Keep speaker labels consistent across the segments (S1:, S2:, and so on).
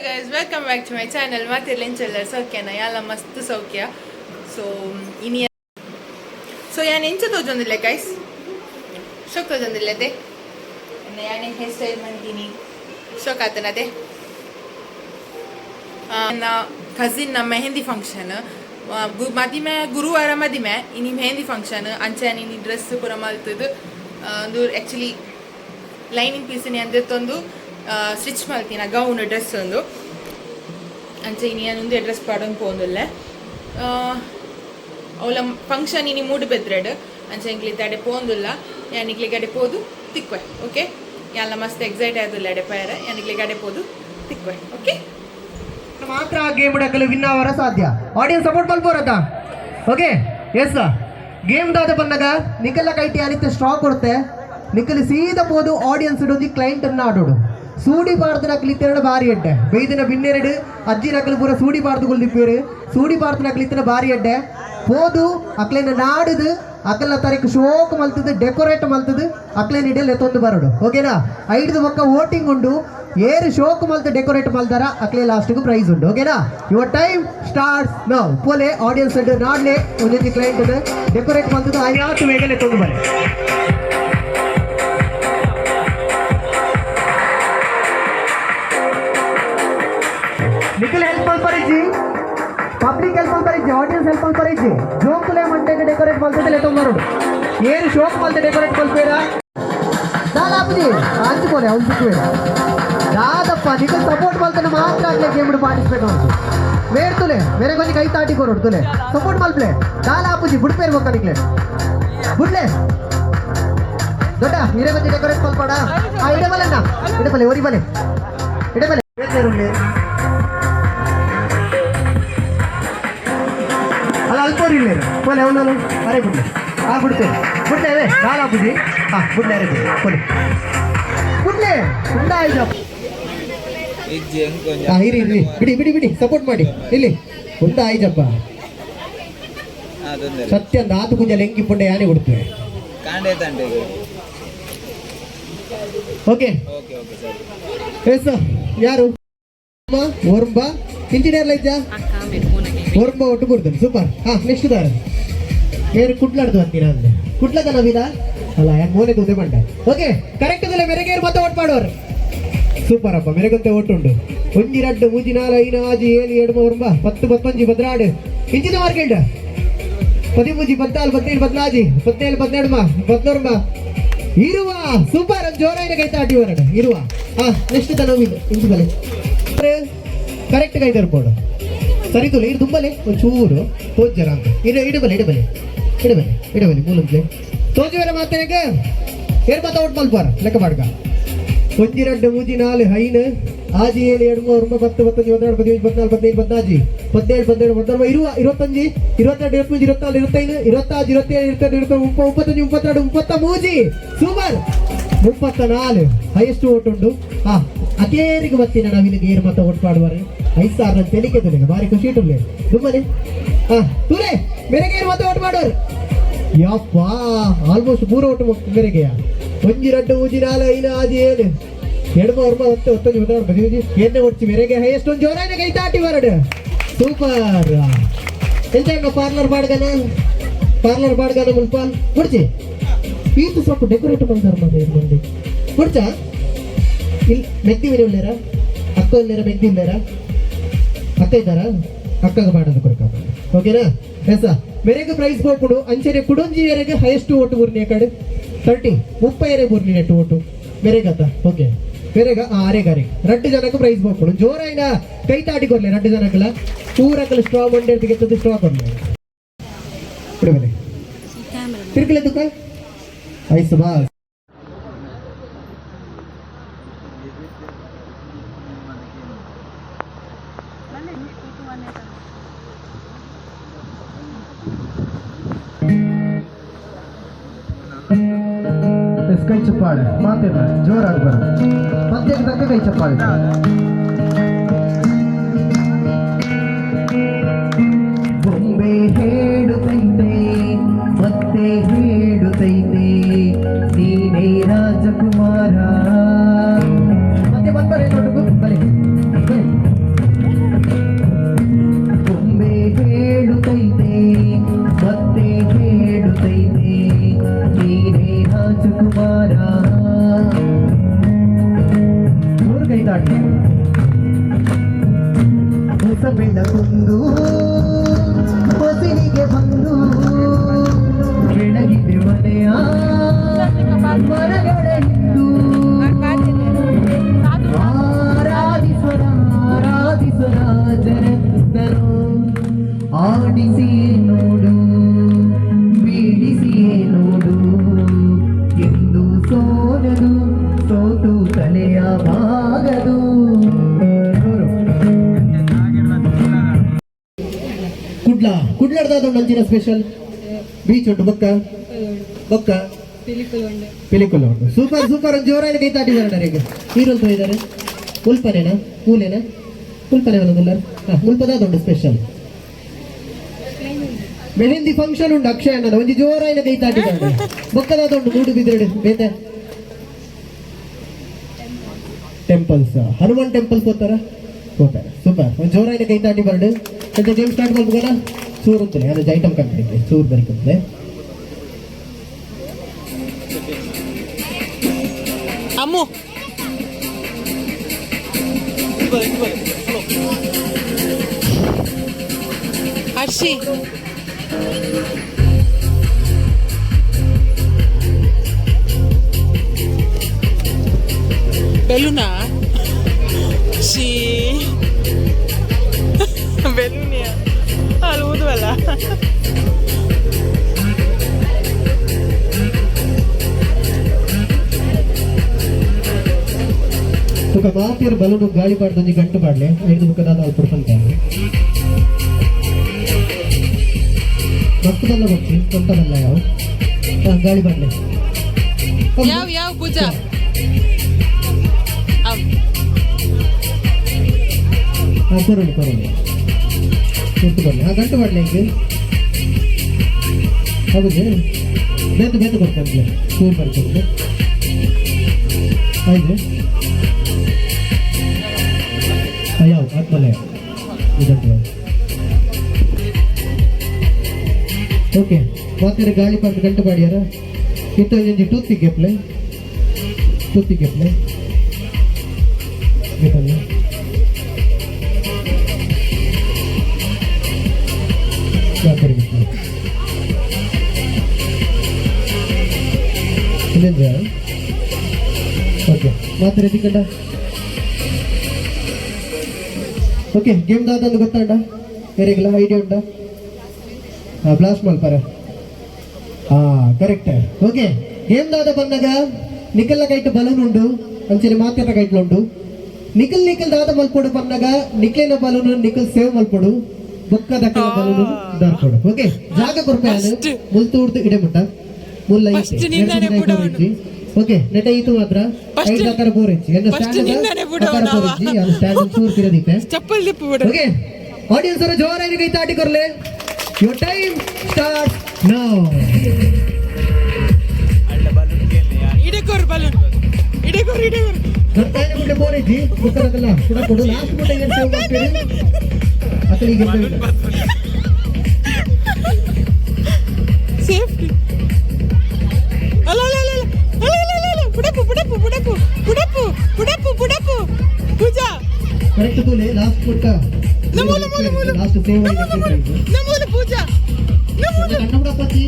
S1: guys, welcome back to my channel. Mathirlenchella ಸೌಖ್ಯನ ಯಾಲ ಮಸ್ತ್ ಸೌಖ್ಯ. So ಯಾನ್ ಎಂಚ ತೋಜೊಂದಿಲ್ಲ guys. ಶೋಕ್ ತೋಜೊಂದಿಲ್ಲದೆ. ಯಾನ್ ಹೇರ್ ಸ್ಟೈಲ್ ಮಾಡ್ತೀನಿ. ಶೋಕ್ ಆತನದೆ. ನಾ ಕಸಿನ್ ನ ಮೆಹಂದಿ ಫಂಕ್ಷನ್. ಮದಿಮೆ ಗುರುವಾರ ಮದಿಮೆ ಇನಿ ಮೆಹಂದಿ ಫಂಕ್ಷನ್ ಅಂಚೆ ಇನಿ ಡ್ರೆಸ್ ಪೂರ ಮಲ್ತದು ಒಂದು ಆ್ಯಕ್ಚುಲಿ ಲೈನಿಂಗ್ ಪೀಸಿನಿ ಅಂದಿತ್ತೊಂದು ಸ್ಟಿಚ್ ಮಾಡ್ತೀನಿ ಗೌನ್ ಡ್ರೆಸ್ ಒಂದು ಅಂಚೆ ಇನ್ನೊಂದು ಡ್ರೆಸ್ ಪಾಡೋಂಗೆ ಪೋಂದಿಲ್ಲ ಅವಳ ಫಂಕ್ಷನ್ ಇನಿ ಮೂಡು ಬೆದ್ರೆಡ್ ಅಂಚೆ ಇಂಕ್ಲಿ ತಡೆ ಪೋಂದಿಲ್ಲ ಯಾನಿಕ್ಲಿ ಗಡೆ ಪೋದು ತಿಕ್ವೆ ಓಕೆ ಎಲ್ಲ ಮಸ್ತ್ ಎಕ್ಸೈಟ್ ಆಯ್ತಲ್ಲ ಎಡೆ ಪೈರ ಯಾನಿಕ್ಲಿ ಗಡೆ ಪೋದು ತಿಕ್ವೆ ಓಕೆ
S2: ಮಾತ್ರ ಗೇಮ್ ಆಡಕಲು ವಿನ್ ಆವರ ಸಾಧ್ಯ ಆಡಿಯನ್ಸ್ ಸಪೋರ್ಟ್ ಮಲ್ಪೋರತಾ ಓಕೆ ಎಸ್ ಗೇಮ್ ದಾದ ಬಂದಾಗ ನಿಖಲ ಕೈಟಿ ಅನಿತ ಸ್ಟ್ರಾ ಕೊಡುತ್ತೆ ನಿಖಲ್ ಸೀದಾ ಪೋದು ಆಡಿಯನ್ಸ್ ಇಡೋದು ಕ್ಲೈಂಟ್ ಅನ್ನ ಆಡೋಡು ಸೂಡಿ ಪಾರ್ದು ನಕಲಿ ಇತ್ತರ ಬಾರಿ ಅಡ್ಡೆ ಬೈದಿನ ಬಿನ್ನೆರಡು ಅಜ್ಜಿ ನಕಲು ಪೂರ ಸೂಡಿ ಪಾರ್ದು ಕೊಲ್ದಿಪ್ಪೇರು ಸೂಡಿ ಪಾರ್ದು ನಕಲಿ ಇತ್ತರ ಬಾರಿ ಅಡ್ಡೆ ಪೋದು ಅಕ್ಲೇನ ನಾಡುದು ಅಕ್ಕಲ ತಾರೀಕು ಶೋಕ್ ಮಲ್ತದು ಡೆಕೋರೇಟ್ ಮಲ್ತದು ಅಕ್ಲೇನ ಇಡಲ್ಲ ತೊಂದು ಬರೋಡು ಓಕೆನಾ ಐದು ಪಕ್ಕ ವೋಟಿಂಗ್ ಉಂಡು ಏರು ಶೋಕ್ ಮಲ್ತ ಡೆಕೋರೇಟ್ ಮಲ್ದಾರ ಅಕ್ಲೇ ಲಾಸ್ಟ್ಗೂ ಪ್ರೈಸ್ ಉಂಟು ಓಕೆನಾ ಯುವರ್ ಟೈಮ್ ಸ್ಟಾರ್ಟ್ಸ್ ನೌ ಪೋಲೆ ಆಡಿಯನ್ಸ್ ನಾಡ್ಲೆ ಒಂದೊಂದು ಕ್ಲೈಂಟ್ ಡೆಕೋರೇಟ್ ಮಲ್ತದು ಐನಾತು ಬೇಗನೆ ತೊಂದು ಬರ ನಿಖಿಲ್ ಹೆಲ್ಪ್ ಮಲ್ಪರಿಜಿ ಪಬ್ಲಿಕ್ ಹೆಲ್ಪ್ ಮಲ್ಪರಿಜಿ ಆಡಿಯನ್ಸ್ ಹೆಲ್ಪ್ ಮಲ್ಪರಿಜಿ ಜೋಕುಲೆ ಮಂಟೆಗೆ ಡೆಕೋರೇಟ್ ಮಲ್ತದೆ ತೊಂಬರೋಡು ಏರು ಶೋಕ್ ಮಲ್ತ ಡೆಕೋರೇಟ್ ಮಲ್ಪೇರ ದಾಲಾಪುಜಿ ಹಂಚಿಕೋಲೆ ಅವ್ನು ಸಿಕ್ಕುವೇರ ಯಾದಪ್ಪ ನಿಖಿಲ್ ಸಪೋರ್ಟ್ ಮಲ್ತನ ಮಾತ್ರ ಆಗಲೇ ಗೇಮ್ ಪಾರ್ಟಿಸಿಪೇಟ್ ಮಾಡ್ತು ಬೇರೆ ತುಲೆ ಬೇರೆ ಕೊಂಚ ಕೈ ತಾಟಿ ಕೊರೋಡು ತುಲೆ ಸಪೋರ್ಟ್ ಮಲ್ಪ್ಲೆ ದಾಲಾಪುಜಿ ಬುಡ್ಪೇರ್ ಹೋಗ್ತಾ ನಿಕ್ಲೆ ಬುಡ್ಲೆ ದೊಡ್ಡ ಹಿರೇ ಬಂದು ಡೆಕೋರೇಟ್ ಮಲ್ಪಾಡ ಇಡಬಲನ್ನ ಇಡಬಲೆ ಒರಿಬಲೆ ಇಡಬಲೆ ಅಲ್ಲ ಅಲ್ಪೋರಿಲ್ಲ ಬೋಲೆ ಅವನು ಅರೆ ಬಿಡ್ಲೆ ಬಿಡ್ತೇವೆ ಬಿಡ್ತೇವೆ ದಾಲಾಪುಜಿ ಬಿಡ್ಲೆ ಅರೆ ಕೊಲೆ ಬಿಡ್ಲೆ ಉಂಡಾಯ್ತು ಇರಿ ಬಿಡಿ ಬಿಡಿ ಬಿಡಿ ಸಪೋರ್ಟ್ ಮಾಡಿ ಇಲ್ಲಿ ಉಂಡ ಆಯ್ತಪ್ಪ ಸತ್ಯ ಒಂದು ಆತು ಕುಂಜ ಲೆಂಗಿ ಪುಂಡೆ ಯಾನೇ ಕೊಡ್ತೇವೆ ಓಕೆ ಎಸ್ ಯಾರು ಓರ್ಂಬ ಇಂಜಿನಿಯರ್ ಲೈಜ ಓರ್ಂಬ ಒಟ್ಟು ಕೊಡ್ತೇನೆ ಸೂಪರ್ ನೆಕ್ಸ್ಟ್ ದಾರ ಬೇರೆ ಕುಟ್ಲಾಡ್ದು ಅಂತೀನ ಅಂದ್ರೆ ಕುಟ್ಲದ ನವೀನ ಅಲ್ಲ ಮೋನೆ ತುದೆ ಬಂಡ ಓಕೆ ಕರೆಕ್ಟ್ ಅದಲ್ಲ ಮೆರೆಗೇರು ಮತ್ತೆ ಓಟ್ ಮಾಡೋರು ಸೂಪರ್ ಅಪ್ಪ ಮೆರೆಗಂತೆ ಒಟ್ಟುಂಡು ಒಂಜಿ ರಡ್ಡು ಮೂಜಿ ನಾಲ್ ಐನ ಆಜಿ ಏಳು ಎಡು ಮೂರ್ಂಬ 10 11 16 ಇಂಚಿನ ಮಾರ್ಕೆಟ್ 13 14 15 14 17 12 14 ಇರುವ ಸೂಪರ್ ಜೋರಾಯಿನ ಕೈ ತಾಟಿ ಹೊರಡು ಇರುವ ನೆಕ್ಸ್ಟ್ ತನವಿಲ್ಲ ಇಂಚು ಬಲೆ ಕರೆಕ್ಟ್ ಕೈ ತರ್ಬೋದು ಸರಿ ತುಲೆ ಇದು ತುಂಬಲೆ ಒಂಚೂರು ತೋಜರ ಅಂತ ಇಡಬಲೆ ಇಡಬಲೆ ಇಡಬಲೆ ಇಡಬಲೆ ಮೂಲಂಪ್ಲೆ ತೋಜುವರ ಮಾತೇಗ ಏರ್ ಮಾತ ಔಟ್ ಮಲ್ಪಾರ ಲೆಕ್ಕ ಮಾಡ್ಕ ಒಂಜಿ ರಡ್ಡು ಮೂಜಿ ನಾಲ್ ಐನ ಆಜಿ ಏಳು ಎಡು ಮೂರು 10 11 12 13 14 15 17 17 ಇರುವ 25 22 23 24 25 26 27 28 29 30 ಸೂಪರ್ 34 ಹೈಯೆಸ್ಟ್ ಓಟ್ ಉಂಟು ಅದೇರಿಗೆ ಬರ್ತೀನಿ ನಾವಿಲ್ಲಿಗೆ ಏರ್ ಮತ ಓಟ್ ಮಾಡುವಾರೆ 5,000 ತೆಲಿಕೆ ತುಲೆಗೆ ಭಾರಿ ಖುಷಿ ಇಟ್ಟುಲೆ ತುಂಬನೆ ತುಲೆ ಮೇರೆಗೆ ಏರ್ ಮತ ಓಟ್ ಮಾಡೋರು ಯಪ್ಪ ಆಲ್ಮೋಸ್ಟ್ 3 ಓಟ್ ಮೇರೆಗೆಯ ಒಂಜಿ ರಡ್ಡು ಮೂಜಿ ನಾಲ್ ಐನ ಆಜಿ ಏಳು ಎಡು ಮೂರು 10 19 26 ಏನೇ ಒಡ್ಚಿ ಮೇರೆಗೆ ಹೈಯೆಸ್ಟ್ ಒಂದು ಜೋರಾನೆ ಕೈ ತಾಟಿ ಹೊರಡು ಸೂಪರ್ ಎಂತ ಪಾರ್ಲರ್ ಬಾಡ್ಗನ ಮುಲ್ಪ ಮುಡ್ಚಿ ಈತು ಸ್ವಲ್ಪ ಡೆಕೋರೇಟ್ ಮಾಡ್ತಾರೆ ಮಂದಿ ಮುಡ್ಚ ಇಲ್ಲಿ ಮೆಗ್ದಿ ಬೇರೆ ಉಳ್ಳೇರ ಅಕ್ಕ ಉಳ್ಳೇರ ಮೆಗ್ದಿ ಉಳ್ಳೇರ ಅಕ್ಕ ಇದ್ದಾರ ಅಕ್ಕಗೆ ಮಾಡೋದು ಕೊಡ್ಕ ಓಕೆನಾ ಎಸ ಮೇರೆಗೆ ಪ್ರೈಸ್ ಕೊಡು ಅಂಚೆರೆ ಕುಡೊಂಜಿ ಎರೆಗೆ ಹೈಯೆಸ್ಟ್ ಓಟು ಬುರ್ನಿ ಕಡೆ 30 ಎರೆ ಬುರ್ನಿ ನೆಟ್ಟು ಓಟು ಮೇರೆಗತ್ತ ಓಕೆ ಬೇರೆಗ ಆರೆಗಾರೆ 2 ಜನಕ್ಕೆ ಪ್ರೈಸ್ ಕೊಡು ಜೋರಾಯಿನ ಕೈ ತಾಟಿ ಕೊಡ್ಲೆ 2 ಜನಕ್ಕಲ್ಲ ಪೂರಕ್ಕಲ್ಲ ಸ್ಟ್ರಾ ಮಂಡೆ ತೆಗೆದು ಸ್ಟ್ರಾ ಕೊಡ್ಲೆ ಬಿಡಬಲೆ ತಿರ್ಕಲೆ ತುಕ ಐಸು ಬಾ ಕೈ ಚಪ್ಪಾಳೆ ಮಾತಿಲ್ಲ ಜೋರಾಗಿ ಬರ ಮಧ್ಯಕ್ಕೆ ತಕ್ಕ ಕೈ ಚಪ್ಪಾಳೆ ಬೊಂಬೆ ಹೇಳುತ್ತೈತೆ ಮತ್ತೆ ಹೇಳುತ್ತೈತೆ ನೀನೇ ರಾಜಕುಮಾರ ಮತ್ತೆ ಬಂದ್ಬರೆ ನೋಡು ಬರೀ ಬೆಳಕೊಂದು ಹೊಸಿಲಿಗೆ ಬಂದು ಬೆಳಗಿದೆ ಮನೆಯ ಮರಗಳೆಂದು ಆರಾಧಿಸರ ಜನರು ಆಡಿಸಿಯೇ ನೋಡು ಬೀಡಿಸಿಯೇ ನೋಡು ಎಂದು ಸೋಲದು ಸೋತು ತಲೆಯ ಭಾಗದು. ಕುಡ್ಲಾಡ್ದ ನಂಚಿನ ಸ್ಪೆಷಲ್ ಬೀಚ್ ಉಂಟು ಬೊಕ್ಕ ಬೊಕ್ಕ ಪಿಲಿಕುಲ್ ಉಂಟು. Super super. ಒಂದು ಜೋರಾಗಿ ಕೈ ತಾಟಿದ್ದಾರೆ ಈಗ. ನೀರು ಇದ್ದಾರೆ. ಮುಲ್ಪನೇನಾ ಮೂಲೆನಾ ಮುಲ್ಪನೆ ಬರೋದಿಲ್ಲ. ಮುಲ್ಪದಾದುಂಟು ಸ್ಪೆಷಲ್ ಮೆಹಂದಿ ಫಂಕ್ಷನ್ ಉಂಟು. ಅಕ್ಷಯ ಅಣ್ಣ ಒಂದು ಜೋರಾಗಿ ಕೈ ತಾಟಿದ್ದಾರೆ. ಬೊಕ್ಕದಾದುಂಟು ಮೂಡು ಬಿದ್ರೆಡು ಬೇತೆ ಟೆಂಪಲ್ಸ್ ಹನುಮಾನ್ ಟೆಂಪಲ್ಸ್ ಹೋಗ್ತಾರ ಹೋಗ್ತಾರೆ. ಸೂಪರ್. ಒಂದು ಜೋರಾಗಿ ಕೈ ತಾಟಿ ಬರ್ಡು ಅಂತ ಗೇಮ್ ಸ್ಟಾರ್ಟ್ ಮಾಡ್ಬೋದಲ್ಲ. ಚೂರು ಅಂತಲೇ ಅದು ಐಟಮ್ ಕಂಪ್ನಿಗೆ ಚೂರು ಬರೀಕಂತಲೇ
S1: ಅಮ್ಮು ಹರ್ಷಿ ಬೆಲೂನಾ ಶೀ ಬೆಲೂನಿಯಾ ಅಲ್ಲಿ ಊದುವಲ್ಲ.
S2: ఒక మాపేరు బలూను గాలి పడుతుంది గంట పడలే ఐదు ముక్కదాದ అప్పుడు పంటాను ಮಸ್ತ್ ಬಲ್ಲ ಬರ್ತಿ ಕೊಂತನಲ್ಲ ಯಾವ ಗಾಳಿ ಪಡಲೆ
S1: ಯಾವ ಯಾವ ಪೂಜಾ
S2: ಕೊರೋಡಿ ಕೊರೋಡಿ ಕೊಟ್ಟು ಬರಲಿ ಗಂಟ ಪಡಲೆ ಈಗ ಹೌದು ಬೇತು ಬೇತು ಕೊಡ್ತಾನೆ ಚೂರು ಬರ್ಕೊಂಡು ಆಯ್ತು ಯಾವ ಆತ್ಮಲಯ ಇದಂತ ಓಕೆ ಮಾತಾಡಿ ಗಾಳಿ ಪಾಡು ಗಂಟು ಪಾಡ್ಯಾರ ಇತ್ತು ಒಂಜಿ ಟೂತ್ ಗೆಪ್ಲೆ ಬೇಕಲ್ಲ ಮಾತಾಡಿ ಇಲ್ಲಿಂದ ಓಕೆ ಮಾತಾಡಿ ಕಂಡ ಓಕೆ ಗೇಮ್ ದಾದಂದು ಗೊತ್ತಾಂಡ ಯಾರಿಗಿಲ್ಲ ಐಡಿಯಾ ಉಂಟಾ ಬ್ಲಾಸ್ಟ್ ಮಲ್ಪಾರ ಕರೆಕ್ಟ್ ಓಕೆ ಗೇಮ್ ದಾದ ಬಂದಾಗ ನಿಖಲ್ನ ಕೈಟ್ ಬಲೂನ್ ಉಂಡು ಅಂಚನೆ ಮಾತೆಟ ಕೈಟ್ಲುಂಡು ನಿಖಲ್ ದಾದ ಮಲ್ಪೊಡು ಬಂದಾಗ ನಿಖಲಿನ ಬಲೂನ್ ನಿಖಲ್ ಸೇವ್ ಮಲ್ಪೊಡು ಬೊಕ್ಕದ ಬಲೂನ್ ದಾರ್ಕೊಡು ಓಕೆ ಜಾಗ ಕೊರ್ಪಾನು ಮುಲ್ತು ಉಡ್ದು ಇಡೆ ಮುಟ್ಟ ಮುಲ್ಲ ಐತಿ ಓಕೆ ನೆಟ ಈತು ಮಾತ್ರ ಐದು ಆಕಾರ ಬೋರ್ ಹೆಚ್ಚಿ ಆಕಾರ ಬೋರ್ ಹೆಚ್ಚಿ ಅದು ಸ್ಟ್ಯಾಂಡ್ ಚೂರು ತಿರದಿತ್ತೆ ಓಕೆ ಆಡಿಯನ್ಸ್ ಅವರು ಜೋರಾಗಿ ಕೈ ತಾಟಿ ಕೊರ್ಲೆ ಯುವರ್ ಟೈಮ್ ಸ್ಟಾರ್ಟ್ ನೌ
S1: ಇಡೆಕೋರ್ ಬಲೂನ್ ಇಡೆಕೋರ್
S2: ನರ್ತಾನೆ ಮುಂದೆ ಬೋರ್ ಹೆಚ್ಚಿ ಗೊತ್ತಾಗಲ್ಲ ಕೂಡ ಕೊಡು ಲಾಸ್ಟ್ ಮುಂದೆ ಏನು ಸೇವ್ ಮಾಡ್ತೀರಿ ಅಸಲಿಗೆ
S1: ಸೇಫ್ಟಿ ಅಲ್ಲ ಪುಡಪು ಪೂಜಾ
S2: ಕರೆಕ್ಟ್ ತೂಲೆ ಲಾಸ್ಟ್ ಪುಟ್ಟ ಲಾಸ್ಟ್ ಸೇವ್
S1: ನಮೂಲು ಪೂಜಾ ನಮೂಲು
S2: ಕನ್ನಡ ಪತಿ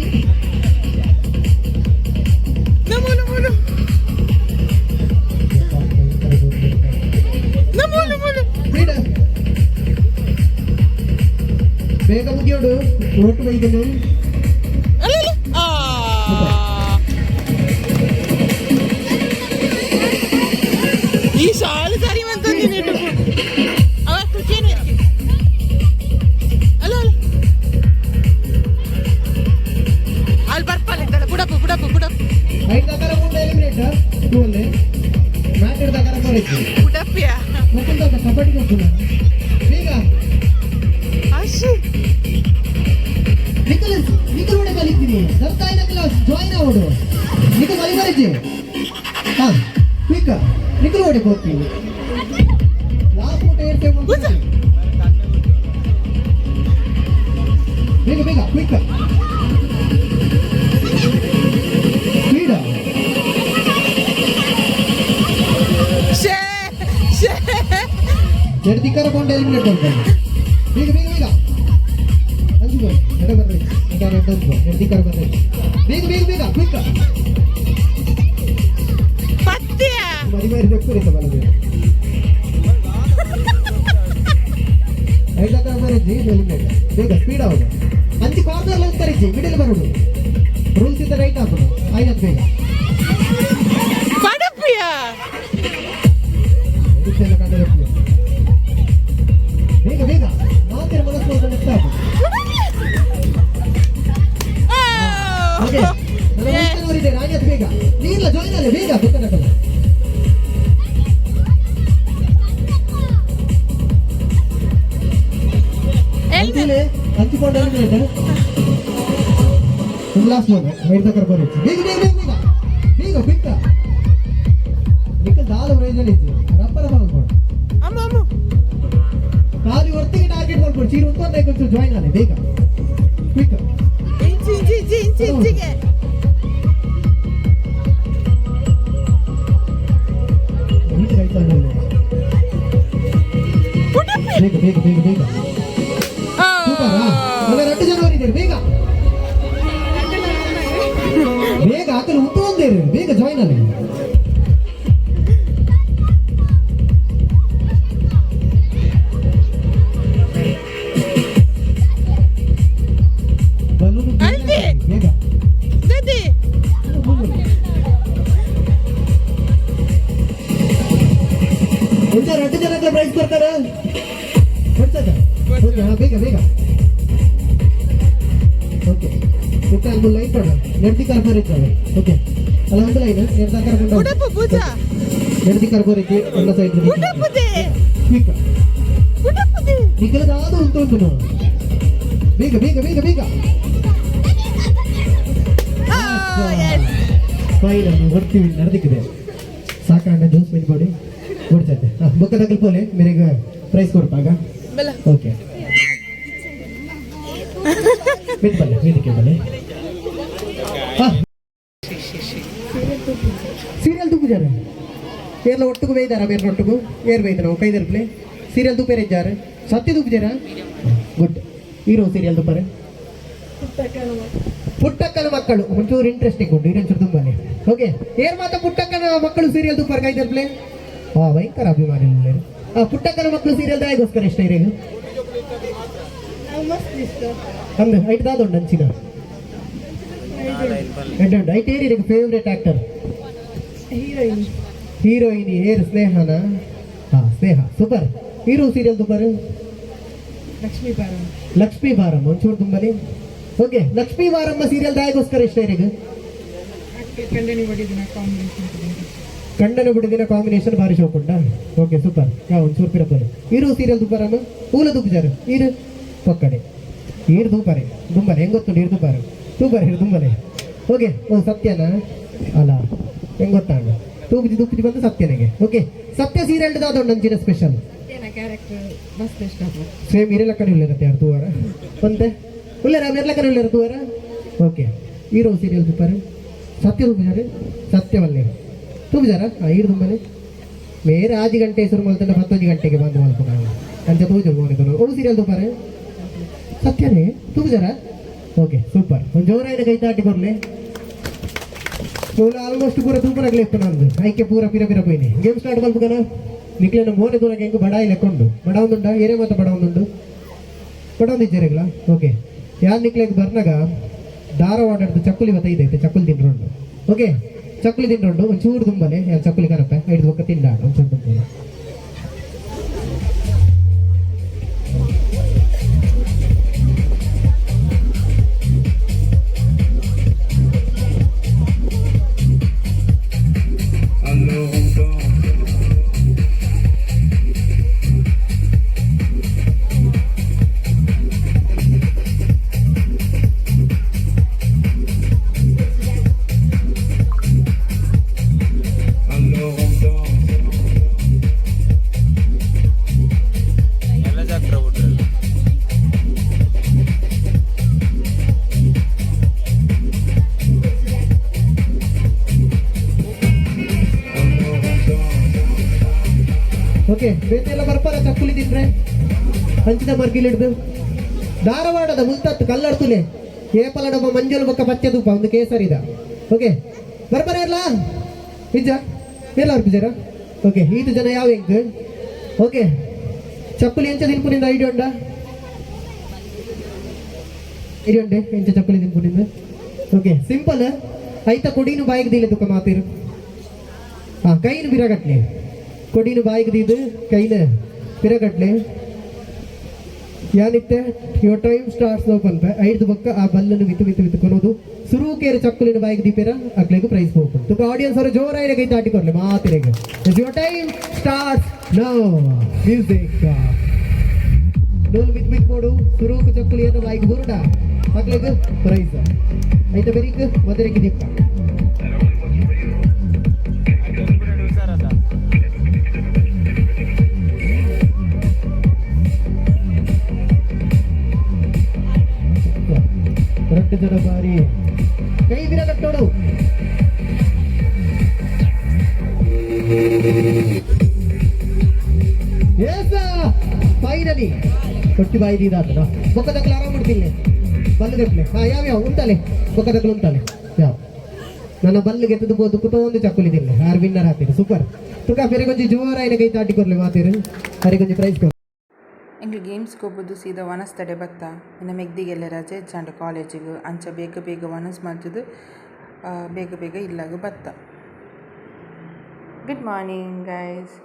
S1: ನಮೂಲು
S2: ಬೇಡ ಬೇಗ ಮುಗಿಯೋಡು ಓಟು ಬೈದನು
S1: ಈ ಸಾಲು ಸರಿ ಅಂತಂದಿನಿ ಅವ ಕುಚೇನೆ ಅಲ್ಲ ಅಲ್ಲಿ ಬರ್ಪಾಲಿದ್ದಾಳೆ ಬುಡಪ್ಪು
S2: ಐದು ಆಕಾರ ಮುಂದೆ ಎಲಿಮಿನೇಟ್ ಟೂಲೆ ಮ್ಯಾಚ್ ಹಿಡಿದ ಆಕಾರ ಬರೈತಿ
S1: ಬುಡಪ್ಪಿಯ
S2: ಮುಕುಂದ ಕಬಡ್ಡಿ ಹೋಗ್ತಾನೆ ಬೇಗ
S1: ಅಶಿ
S2: ನಿಖಲ್ ಒಡೆ ಕಲಿತೀನಿ ದರ್ತಾಯಿನ ಕ್ಲಾಸ್ ಜಾಯಿನ್ ಆಗೋಡು ನಿಖಲ್ ಬಲಿ ಬರೈತಿ ಕ್ವಿಕ್ ನಿಖಲ್ ಒಡೆ ಹೋಗ್ತೀನಿ ಲಾಸ್ಟ್ ಮುಟ್ಟ ಏರ್ತೇವೆ ಬೇಗ ಕ್ವಿಕ್ ಸ್ಪೀಡ ಎರಡು ದಿಕ್ಕಾರ ಕೊಂಡು ಎಲಿಮಿನೇಟ್ ಮಾಡ್ತಾನೆ ಬೇಗ ಬೇಗ ಬೇಗ ಅಂಜು ಬರ್ ಎಡ ಬರ್ರಿ ಎಡ್ದಿಕರ್ ಬರ್ರಿ ಬೇಗ ಬೇಗ ಬೇಗ ಕ್ವಿಕ್ ಮರಿ ಮರಿ ಬೆಕ್ಕುರಿತ ಬಲದೆ ಐದಕರ್ ಬರಿದ್ದಿ ಎಲಿಮಿನೇಟ್ ಬೇಗ ಸ್ಪೀಡ್ ಆಗೋದು ಅಂಚಿ ಕಾರ್ನರ್ ಲೈನ್ ಕರಿಜ್ಜಿ ಮಿಡಲ್ ಬರೋದು ರೂಲ್ಸ್ ಇಂದ ರೈಟ್ ಹಾಕೋದು ಆಯ್ತು ಬೇಗ ಬೇಗ ಬೇಗ ಮಾತಿನ ಮನಸ್ಸು ನೆಕ್ಸ್ಟ್ ಹಾಕು ಓಕೆ ನನ್ನ ರಾಜತ್ ಬೇಗ ನೀಲ್ಲ ಜಾಯಿನ್ ಅಲ್ಲೇ ಬೇಗ ಬೇಕಲ್ಲ ಹಂಚಿಕೊಂಡು ಲಾಸ್ಟ್ ಹೋದ ಐದಕರ್ ಬರುತ್ತೆ ಬೇಗ ಬೇಗ ಬೇಗ ಬೇಗ ಬಿಕ್ಕ ಬಿಕ್ಕ ದಾಲ ಪ್ರಯೋಜನ ಇತ್ತು ರಪ್ಪರ ಮಾಡ್ಕೊಂಡು ಖಾಲಿ ಹೊತ್ತಿಗೆ ಟಾರ್ಗೆಟ್ ಮಾಡ್ಕೊಂಡು ಚೀರು ಅಂತ కొంచెం ಜಾಯಿನ್ ಆನೆ ಬೇಗ ಕ್ವಿಕ್ ಬೇಗ ಬೇಗ ಬೇಗ ಬೇಗ ಎರಡು ಜನ ಅವರಿದ್ದಾರೆ ಬೇಗ ಬೇಗ ಆಕಲು ಉಂಟು ಒಂದೇ ಬೇಗ ಜಾಯಿನ್ ಆನೆ ಬೇಗ 2 ಜನಕ್ಕೆ ಪ್ರೈಸ್ ಕೊಡ್ತಾರೆ ಬೇಗ ಬೇಗ ಓಕೆ ಮತ್ತೆ ಒಂದು ಲೈನ್ ಕೊಡ ನೆಡ್ದಿ ಕಾರ್ಪೊರೇಟ್ ಓಕೆ ಅಲ್ಲ ಒಂದು ಲೈನ್ ನೆಡ್ದ ಕಾರ್ಪೊರೇಟ್ ನೆಡ್ದಿ ಕಾರ್ಪೊರೇಟ್ ಎಲ್ಲ ಸೈಡ್ ಕ್ವಿಕ್ ನಿಖಿಲದ ಅದು ಉಂಟು ಬೇಗ ಬೇಗ ಬೇಗ ಬೇಗ ಫೈನಲ್ ಹೊಡ್ತೀವಿ ನಡೆದಿಕ್ಕಿದೆ ಸಾಕಾಂಡ ಜ್ಯೂಸ್ ಮಿನ್ಕೊಡಿ ಕೊಡ್ತೈತೆ ಬುಕ್ಕ ತಗಲ್ಪೋಲೆ ಮೇರೆಗೆ ಪ್ರೈಸ್ ಕೊಡ್ಪಾಗ ಓಕೆ ಮಿನ್ಬಲ್ಲೆ ವೇದಿಕೆ ಬಲ್ಲೆ ಸೀರಿಯಲ್ ತೂಪಿದ್ದಾರೆ ಏರ್ಲ ಒಟ್ಟಿಗೂ ಬೇಯ್ದಾರ ಬೇರೆ ಒಟ್ಟಿಗೂ ಏರ್ ಬೇಯ್ದ ನಾವು ಕೈದರ್ಪ್ಲೆ ಸೀರಿಯಲ್ ತೂಪೇರೆ ಇದ್ದಾರೆ ಸತ್ಯ ತೂಪಿದ್ದೀರಾ ಗುಡ್ ಹೀರೋ ಸೀರಿಯಲ್ ತೂಪರೆ ಪುಟ್ಟಕ್ಕನ ಮಕ್ಕಳು ಒಂಚೂರು ಇಂಟ್ರೆಸ್ಟಿಂಗ್ ಉಂಟು ಇದೊಂಚೂರು ತುಂಬಾನೇ ಓಕೆ ಏರ್ ಮಾತ್ರ ಪುಟ್ಟಕ್ಕನ ಮಕ್ಕಳು ಸೀರಿಯಲ್ ತೂಪರ್ ಕೈದರ್ಪ್ಲೆ ಭಯಂಕರ ಅಭಿಮಾನಿ ಪುಟ್ಟಕ್ಕನ ಮಕ್ಕಳು ಸೀರಿಯಲ್ ದಾಯಗೋಸ್ಕರ ಇಷ್ಟ ಇರೇನು ಅಂದ ಐಟ್ ದಾದುಂಡು ಅಂಚಿನ ಎಡ್ಡುಂಡು ಐಟ್ ಏರಿ favourite actor heroine air Snehana ಸ್ನೇಹ ಸೂಪರ್ ಹೀರೋ ಸೀರಿಯಲ್ ತುಂಬಾರು ಲಕ್ಷ್ಮೀ ಬಾರಮ್ಮ ಒಂಚೂರು ತುಂಬಲಿ ಓಕೆ ಲಕ್ಷ್ಮೀ ಬಾರಮ್ಮ ಸೀರಿಯಲ್ ದಾಯಗೋಸ್ಕರ ಇಷ್ಟ ಇರೇನು ಕಂಡನ ಬಿಡಿದಿನ ಕಾಂಬಿನೇಷನ್ ಭಾರಿ ಶೋಕುಂಡ ಓಕೆ ಸೂಪರ್ ಒಂಚೂರು ಪಿರಪ್ಪಲು ಹೀರೋ ಸೀರಿಯಲ್ ತುಂಬಾರಮ್ಮ ಪೂಲ ತುಪ್ಪಿದಾರು ಹೀರು ಪಕ್ಕಡೆ ಹೀರು ತೂಪಾರೆ ದುಂಬಲೆ ಹೆಂಗ್ ಗೊತ್ತುಂಟು ಹೀರು ತೂಪಾರೆ ತೂಪಾರೆ ಹೀರು ದುಂಬಲೆ ಓಕೆ ಓ ಸತ್ಯನಾ ಅಲ್ಲ ಹೆಂಗ್ ಗೊತ್ತಾಂಡ ತೂಪಿದಿ ಬಂದು ಸತ್ಯನಿಗೆ ಓಕೆ ಸತ್ಯ ಸೀರಿಯಲ್ ದಾದೊಂಡು ಅಂಚಿನ ಸ್ಪೆಷಲ್ ಸೇಮ್ ಇರಲಕ್ಕನ ಇಲ್ಲಿರತ್ತೆ ಯಾರು ತೂವಾರ ಒಂದೇ ಉಳ್ಳರ ಮೆರ್ಲಕ್ಕನ ಇಲ್ಲಿರ ತೂವಾರ ಓಕೆ ಹೀರೋ ಸೀರಿಯಲ್ ತೂಪಾರೆ ಸತ್ಯ ತೂಪಿದಾರೆ ಸತ್ಯವಲ್ಲೇ ತೂಪಿದಾರ ಹೀರು ದುಂಬಲೆ ಮೇರೆ 6 ಗಂಟೆ ಶುರು ಮಾಡ್ತಾನೆ 11 ಗಂಟೆಗೆ ಬಂದು ಮಾಡ್ಕೊಂಡು ಅಂಚೆ ತೂಜು ಮಾಡಿದ್ರು ಓ ಸೀರಿಯಲ್ ತೂಪಾರೆ ಸತ್ಯನೇ ತೂಪಿದಾರ ಓಕೆ ಸೂಪರ್ ಒಂದು ಜೋರಾಯಿನ ಕೈ ತಾಟಿ ಬರಲಿ ಆಲ್ಮೋಸ್ಟ್ ಪೂರ ತೂಪನಾಗ್ಲಿ ಇತ್ತು ನಂದು ಐಕೆ ಪೂರ ಪಿರ ಪೋಯ್ನಿ ಗೇಮ್ ಸ್ಟಾರ್ಟ್ ಮಾಡ್ಬೇಕನ ನಿಕ್ಲೇನ ಮೋನೆ ದೂರ ಹೆಂಗು ಬಡಾಯಿ ಲೆಕ್ಕೊಂಡು ಬಡ ಒಂದುಂಡ ಏರೇ ಮಾತ್ರ ಬಡ ಒಂದುಂಡು ಬಡ ಒಂದಿದ್ದಾರೆಗಳ ಓಕೆ ಯಾರು ನಿಕ್ಲೆಗೆ ಬರ್ನಾಗ ಧಾರವಾಡದ ಚಕ್ಕುಲಿ ಇವತ್ತೈದೈತೆ ಚಕ್ಕುಲಿ ತಿಂಡ್ಕೊಂಡು ಓಕೆ ಚಕ್ಕುಲಿ ತಿಂಡ್ಕೊಂಡು ಒಂಚೂರು ತುಂಬಲೆ ಯಾರು ಚಕ್ಕುಲಿ ಕನಪ 5 ಒಕ್ಕ ತಿಂಡ ಒಂಚೂರು ತುಂಬ ಓಕೆ ಬೇತೆ ಎಲ್ಲ ಬರ್ಪಾರ ಚಕ್ಕುಲಿ ತಿಂದ್ರೆ ಹಂಚಿದ ಮರ್ಗಿಲಿಡ್ದು ಧಾರವಾಡದ ಮುಲ್ತತ್ತು ಕಲ್ಲಡ್ತುಲೆ ಏಪಲ ಡಬ್ಬ ಮಂಜುಲು ಬೊಕ್ಕ ಪಚ್ಚೆ ತೂಪ ಒಂದು ಕೇಸರಿದ ಓಕೆ ಬರ್ಬರ ಇರ್ಲಾ ನಿಜ ಎಲ್ಲವ್ರು ಪಿಜಾರ ಓಕೆ ಈದು ಜನ ಯಾವ ಹೆಂಗ್ ಓಕೆ ಚಪ್ಪಲಿ ಎಂಚ ತಿನ್ಪುನಿಂದ ಐಡಿಯಾ ಉಂಡ ಐಡಿಯಾ ಉಂಡೆ ಎಂಚ ಚಪ್ಪಲಿ ತಿನ್ಪುನಿಂದ ಓಕೆ ಸಿಂಪಲ್ ಐತ ಕೊಡಿನು ಬಾಯಿಗೆ ದೀಲೆ ತುಕ ಮಾತಿರು ಕೈನು ಬಿರಗಟ್ಲೆ ಕೊಡಿನು ಬಾಯಿಗೆ ದೀದು ಕೈನ ಬಿರಗಟ್ಲೆ ಯಾನಿತ್ತೆ ಯುವರ್ ಟೈಮ್ ಸ್ಟಾರ್ಟ್ಸ್ ಓಪನ್ ಐದು ಬೊಕ್ಕ ಆ ಬಲ್ಲನ್ನು ವಿತ್ತು ಕೊನೋದು ಸುರು ಕೇರು ಚಕ್ಕುಲಿನ ಬಾಯಿಗೆ ದೀಪೇರ ಅಕ್ಲೆಗೂ ಪ್ರೈಸ್ ಹೋಗ್ಬೋದು ತುಕ ಆಡಿಯನ್ಸ್ ಅವರು ಜೋರಾಯಿನ ಕೈ ತಾಟಿ ಕೊಡ್ಲೆ ಮಾತಿರೆಗೆ your time starts now music ಡೋಲ್ ಬಿತ್ ಕೊಡು ಸುರುಕು ಚಕ್ಕುಲಿಯನ್ನು ಬಾಯಿಗೆ ಬುರುಡ ಅಕ್ಲೆಗೂ ಪ್ರೈಸ್ ಐತ ಬೆರಿಕ್ ಮೊದಲಿಗೆ ದೀಪ ರಟ್ಟು ಜನ ಬಾರಿ ಕೈ ಬಿರಗಟ್ಟೋಡು ಫೈನಲಿ ಕೊಟ್ಟಿ ಬಾಯಿ ದೀದಾತನ ಬೊಕ್ಕದಕ್ಕಲು ಆರಾಮ್ ಮಾಡ್ತಿಲ್ಲ ಬಲ್ಲು ದೆಪ್ಲೆ ಯಾವ್ಯಾವ ಉಂಟಲೆ ಬೊಕ್ಕದಕ್ಕಲು ಉಂಟಲೆ ಯಾವ ನನ್ನ ಬಲ್ಲು ಗೆತ್ತದು ಬೋದು ಕುತ ಒಂದು ಚಕ್ಕುಲಿದಿಲ್ಲ ಯಾರು ವಿನ್ನರ್ ಹಾಕ್ತೀರಿ ಸೂಪರ್ ತುಕ ಬೇರೆಗೊಂಜಿ ಜೋರಾಯಿನ ಕೈ ತಾಟಿ ಕೊರ್ಲೆ ಮಾತೀರು ಬೇರೆಗೊಂಜಿ ಪ್ರೈಸ್ ಕೊಡು
S1: ಎಂಗ್ಲು ಗೇಮ್ಸ್ಗೆ ಹೋಗ್ಬೋದು ಸೀದಾ ವನಸ್ತಡೆ ಬತ್ತ ಇನ್ನು ಮೆಗ್ದಿಗೆಲ್ಲ ರಜೆ ಇಚ್ಚಾಂಡು ಕಾಲೇಜಿಗೆ ಅಂಚ ಬೇಗ ಬೇಗ ವನಸ್ ಮಾಡ್ತದೆ ಬೇಗ ಇಲ್ಲಾಗ ಬತ್ತ ಗುಡ್ ಮಾರ್ನಿಂಗ್ ಗೈಸ್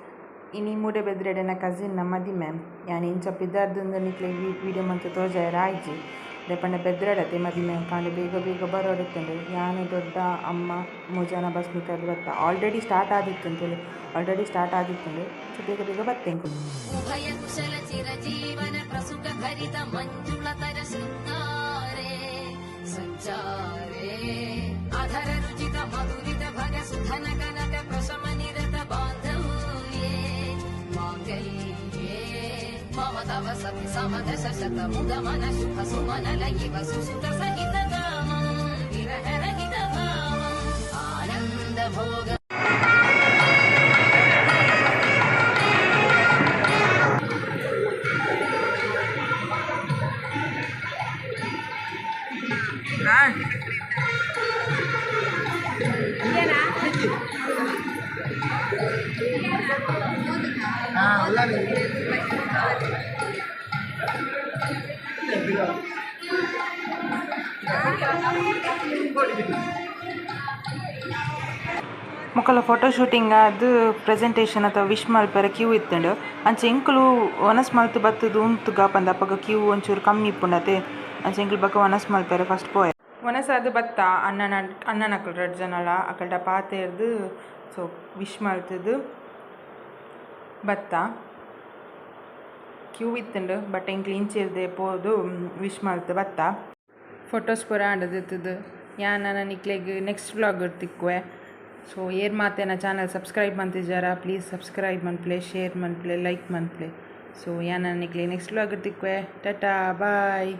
S1: ಇನಿ ಮೂಡೆ ಬೆದ್ರೆಡೆನ ಕಸಿನ್ನ ಮದಿಮೆ ಯಾನ್ ಇಂಚ ಪಿದ್ದಾರ್ದಿಂದ ನಿಕ್ಲೆ ವೀಡಿಯೋ ಮಂತ ತೋಜಾಯರ ಆಯ್ಜಿ ರೇಪಣ್ಣ ಬೆದ್ರೆಡತೆ ಮದಿಮೆ ಕಾಂಡೆ ಬೇಗ ಬರೋಡುತ್ತಂಡು ಯಾನು ದೊಡ್ಡ ಅಮ್ಮ ಮೂಜನ ಬಸ್ ನಿಂತದ್ದು ಬತ್ತ ಆಲ್ರೆಡಿ ಸ್ಟಾರ್ಟ್ ಆದಿತ್ತಂತೇಳಿ ಸೊ ಬೇಗ ಬತ್ತೆಂಕು
S3: ಉಭಯ ಕುಶಲ ಚಿರಜೀವನ ಪ್ರಸುಖ ಭರಿತ ಮಂಜುಳತರ ಶೃಂಗಾರೆ ಸಂಚಾರೇ ಅಧರ ರುಚಿತ ಮಧುರಿತ ಭಗ ಸುಧನ ಕನಕ ಪ್ರಶಮ ನಿರತ ಬಾಂಧವ್ಯೇ ಮಾಂಗಲ್ಯೇ ಮಮ ತವ ಸತಿ ಸಮದಶ ಶತ ಮುದ ಮನ ಶುಭ ಸುಮನ ಲಯಿವ ಸುಸುತ ಸಹಿತ ಕಾಮಂ ವಿರಹ ರಹಿತ ಭಾವಂ ಆನಂದ ಭೋಗ
S1: ಮೊಕ್ಕಲ ಫೋಟೋ ಶೂಟಿಂಗ್ ಅದು ಪ್ರೆಸೆಂಟೇಷನ್ ಅಥವಾ ವಿಶ್ ಮಲ್ಪರ ಕ್ಯೂ ಇತ್ತಂಡು ಅಂಚೆ ಎಂಕುಲು ವನಸ್ ಮಲ್ತು ಬತ್ತದು ಉಂತು ಗಾಪಂದ ಅಪ್ಪಗ ಕ್ಯೂ ಒಂಚೂರು ಕಮ್ಮಿ ಇಪ್ಪುಂಡತೆ ಅಂಚೆ ಎಂಕುಲು ಬಕ್ಕ ವನಸ್ ಮಲ್ಪರ ಫಸ್ಟ್ ಪೋಯ ವನಸ್ ಅದು ಬತ್ತ ಅಣ್ಣನ ಅಕ್ಕಳು 2 ಜನಲ ಅಕ್ಕಲ್ಡ ಪಾತೆರ್ದು ಸೊ ವಿಶ್ ಮಲ್ತದು ಬತ್ತ ಕ್ಯೂ ಇತ್ತಂಡು ಬಟ್ ಎಂಕ್ಲು ಇಂಚಿರ್ದೆ ಪೋದು ವಿಶ್ ಮಲ್ತು ಬತ್ತ ಫೋಟೋಸ್ ಪೂರ ಆಂಡದಿತ್ತದು ಯಾನ್ ನನ್ನ ನಿಕ್ಲೆಗ್ ನೆಕ್ಸ್ಟ್ ವ್ಲಾಗ್ ತಿಕ್ಕುವೆ ಸೊ ಏರ್ ಮಾತೇನ ಚಾನಲ್ ಸಬ್ಸ್ಕ್ರೈಬ್ ಮಂತಿದ್ದಾರ ಪ್ಲೀಸ್ ಸಬ್ಸ್ಕ್ರೈಬ್ ಮನ್ಪ್ಲೆ ಶೇರ್ ಮನ್ಪ್ಲೆ ಲೈಕ್ ಮನ್ಪ್ಲೆ ಸೊ ಯಾನ್ ನನ್ನ ನಿಕ್ಲೆ ನೆಕ್ಸ್ಟ್ ವ್ಲಾಗ್ ತಿಕ್ಕುವೆ ಟಾಟಾ ಬಾಯ್.